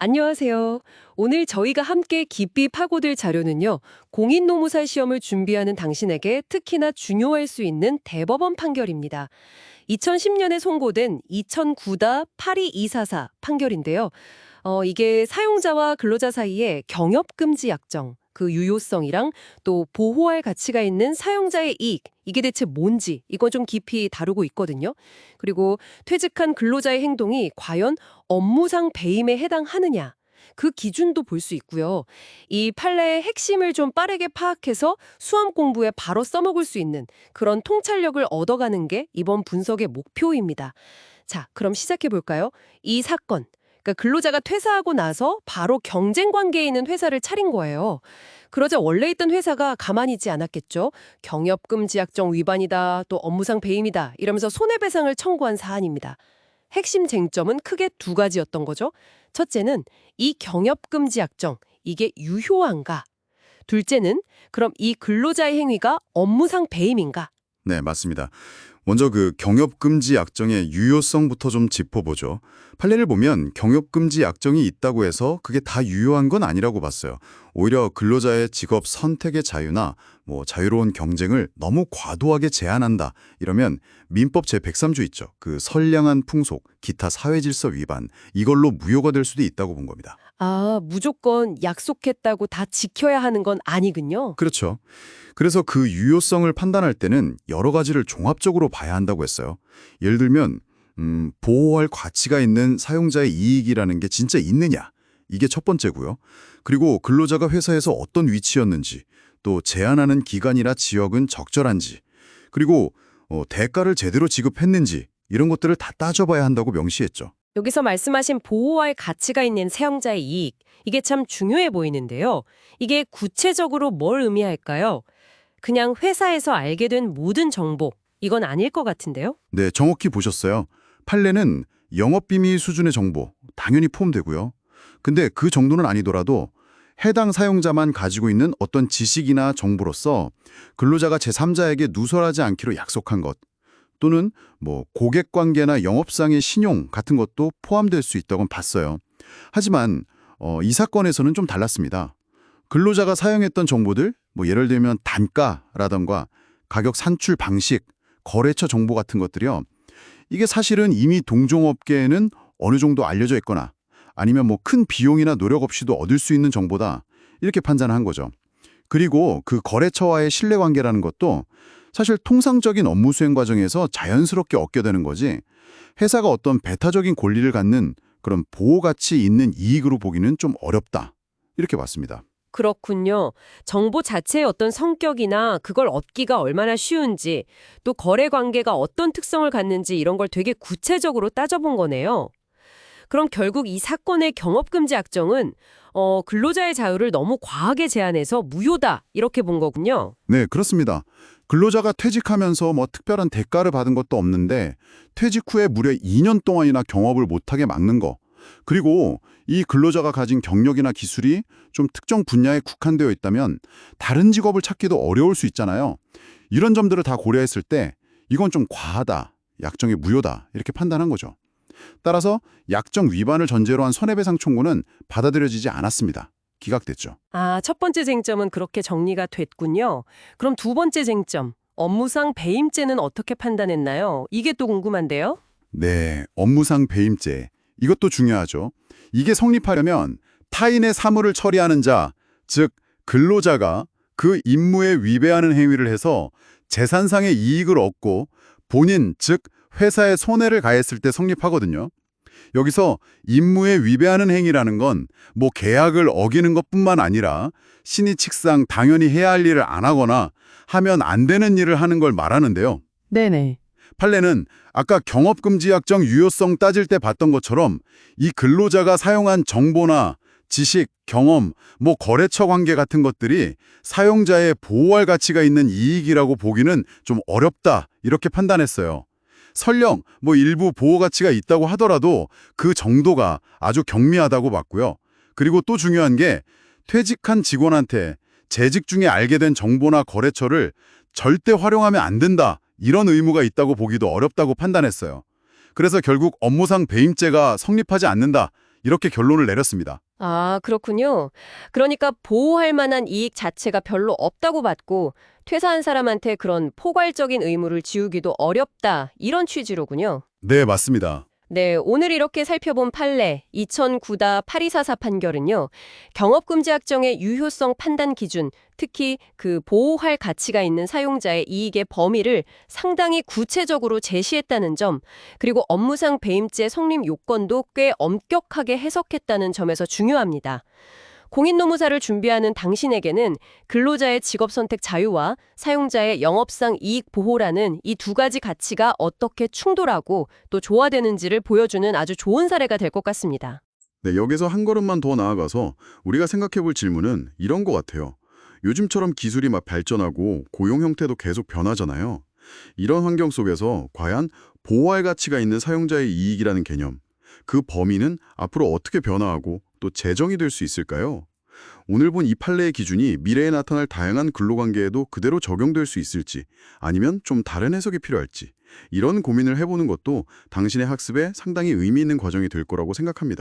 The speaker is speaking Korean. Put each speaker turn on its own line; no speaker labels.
안녕하세요. 오늘 저희가 함께 깊이 파고들 자료는요, 공인노무사 시험을 준비하는 당신에게 특히나 중요할 수 있는 대법원 판결입니다. 2010년에 선고된 2009-82244 판결인데요. 이게 사용자와 근로자 사이에 경업금지 약정, 그 유효성이랑 또 보호할 가치가 있는 사용자의 이익, 이게 대체 뭔지 이거 좀 깊이 다루고 있거든요. 그리고 퇴직한 근로자의 행동이 과연 업무상 배임에 해당하느냐, 그 기준도 볼 수 있고요. 이 판례의 핵심을 좀 빠르게 파악해서 수험 공부에 바로 써먹을 수 있는 그런 통찰력을 얻어가는 게 이번 분석의 목표입니다. 자, 그럼 시작해 볼까요? 이 사건. 그러니까 근로자가 퇴사하고 나서 바로 경쟁 관계에 있는 회사를 차린 거예요. 그러자 원래 있던 회사가 가만히 있지 않았겠죠. 경협금지 약정 위반이다, 또 업무상 배임이다 이러면서 손해배상을 청구한 사안입니다. 핵심 쟁점은 크게 두 가지였던 거죠. 첫째는 이 경협금지 약정, 이게 유효한가? 둘째는 그럼 이 근로자의 행위가 업무상 배임인가?
네, 맞습니다. 먼저 그 경업금지 약정의 유효성부터 좀 짚어보죠. 판례를 보면 경업금지 약정이 있다고 해서 그게 다 유효한 건 아니라고 봤어요. 오히려 근로자의 직업 선택의 자유나 자유로운 경쟁을 너무 과도하게 제한한다. 이러면 민법 제103조 있죠. 그 선량한 풍속, 기타 사회질서 위반, 이걸로 무효가 될 수도 있다고 본 겁니다.
아, 무조건 약속했다고 다 지켜야 하는 건 아니군요.
그렇죠. 그래서 그 유효성을 판단할 때는 여러 가지를 종합적으로 봐야 한다고 했어요. 예를 들면 보호할 가치가 있는 사용자의 이익이라는 게 진짜 있느냐, 이게 첫 번째고요. 그리고 근로자가 회사에서 어떤 위치였는지, 또 제한하는 기간이나 지역은 적절한지, 그리고 대가를 제대로 지급했는지, 이런 것들을 다 따져봐야 한다고 명시했죠.
여기서 말씀하신 보호할 가치가 있는 사용자의 이익, 이게 참 중요해 보이는데요. 이게 구체적으로 뭘 의미할까요? 그냥 회사에서 알게 된 모든 정보, 이건 아닐 것 같은데요?
네, 정확히 보셨어요. 판례는 영업비밀 수준의 정보, 당연히 포함되고요. 근데 그 정도는 아니더라도 해당 사용자만 가지고 있는 어떤 지식이나 정보로서 근로자가 제3자에게 누설하지 않기로 약속한 것, 또는 고객관계나 영업상의 신용 같은 것도 포함될 수 있다고 봤어요. 하지만 이 사건에서는 좀 달랐습니다. 근로자가 사용했던 정보들, 예를 들면 단가라던가 가격 산출 방식, 거래처 정보 같은 것들이요. 이게 사실은 이미 동종업계에는 어느 정도 알려져 있거나 아니면 큰 비용이나 노력 없이도 얻을 수 있는 정보다, 이렇게 판단한 거죠. 그리고 그 거래처와의 신뢰관계라는 것도 사실 통상적인 업무 수행 과정에서 자연스럽게 얻게 되는 거지, 회사가 어떤 배타적인 권리를 갖는 그런 보호가치 있는 이익으로 보기는 좀 어렵다, 이렇게 봤습니다.
그렇군요. 정보 자체의 어떤 성격이나 그걸 얻기가 얼마나 쉬운지, 또 거래 관계가 어떤 특성을 갖는지 이런 걸 되게 구체적으로 따져본 거네요. 그럼 결국 이 사건의 경업금지 약정은 근로자의 자유를 너무 과하게 제한해서 무효다, 이렇게 본 거군요.
네, 그렇습니다. 근로자가 퇴직하면서 특별한 대가를 받은 것도 없는데 퇴직 후에 무려 2년 동안이나 경업을 못하게 막는 거. 그리고 이 근로자가 가진 경력이나 기술이 좀 특정 분야에 국한되어 있다면 다른 직업을 찾기도 어려울 수 있잖아요. 이런 점들을 다 고려했을 때 이건 좀 과하다, 약정이 무효다, 이렇게 판단한 거죠. 따라서 약정 위반을 전제로 한 손해배상 청구는 받아들여지지 않았습니다. 기각됐죠.
아, 첫 번째 쟁점은 그렇게 정리가 됐군요. 그럼 두 번째 쟁점, 업무상 배임죄는 어떻게 판단했나요? 이게 또 궁금한데요.
네, 업무상 배임죄. 이것도 중요하죠. 이게 성립하려면 타인의 사무를 처리하는 자, 즉 근로자가 그 임무에 위배하는 행위를 해서 재산상의 이익을 얻고 본인, 즉 회사에 손해를 가했을 때 성립하거든요. 여기서 임무에 위배하는 행위라는 건 계약을 어기는 것뿐만 아니라 신의 칙상 당연히 해야 할 일을 안 하거나 하면 안 되는 일을 하는 걸 말하는데요.
네네.
판례는 아까 경업금지 약정 유효성 따질 때 봤던 것처럼 이 근로자가 사용한 정보나 지식, 경험, 거래처 관계 같은 것들이 사용자의 보호할 가치가 있는 이익이라고 보기는 좀 어렵다, 이렇게 판단했어요. 설령 일부 보호 가치가 있다고 하더라도 그 정도가 아주 경미하다고 봤고요. 그리고 또 중요한 게 퇴직한 직원한테 재직 중에 알게 된 정보나 거래처를 절대 활용하면 안 된다, 이런 의무가 있다고 보기도 어렵다고 판단했어요. 그래서 결국 업무상 배임죄가 성립하지 않는다, 이렇게 결론을 내렸습니다.
아, 그렇군요. 그러니까 보호할 만한 이익 자체가 별로 없다고 봤고 퇴사한 사람한테 그런 포괄적인 의무를 지우기도 어렵다. 이런 취지로군요.
네, 맞습니다.
네, 오늘 이렇게 살펴본 판례 2009-8244 판결은요. 경업금지 확정의 유효성 판단 기준, 특히 그 보호할 가치가 있는 사용자의 이익의 범위를 상당히 구체적으로 제시했다는 점, 그리고 업무상 배임죄 성립 요건도 꽤 엄격하게 해석했다는 점에서 중요합니다. 공인노무사를 준비하는 당신에게는 근로자의 직업선택 자유와 사용자의 영업상 이익 보호라는 이 두 가지 가치가 어떻게 충돌하고 또 조화되는지를 보여주는 아주 좋은 사례가 될 것 같습니다.
네, 여기서 한 걸음만 더 나아가서 우리가 생각해 볼 질문은 이런 것 같아요. 요즘처럼 기술이 막 발전하고 고용 형태도 계속 변하잖아요. 이런 환경 속에서 과연 보호할 가치가 있는 사용자의 이익이라는 개념, 그 범위는 앞으로 어떻게 변화하고 또 재정이 될 수 있을까요? 오늘 본 이 판례의 기준이 미래에 나타날 다양한 근로관계에도 그대로 적용될 수 있을지, 아니면 좀 다른 해석이 필요할지, 이런 고민을 해보는 것도 당신의 학습에 상당히 의미 있는 과정이 될 거라고 생각합니다.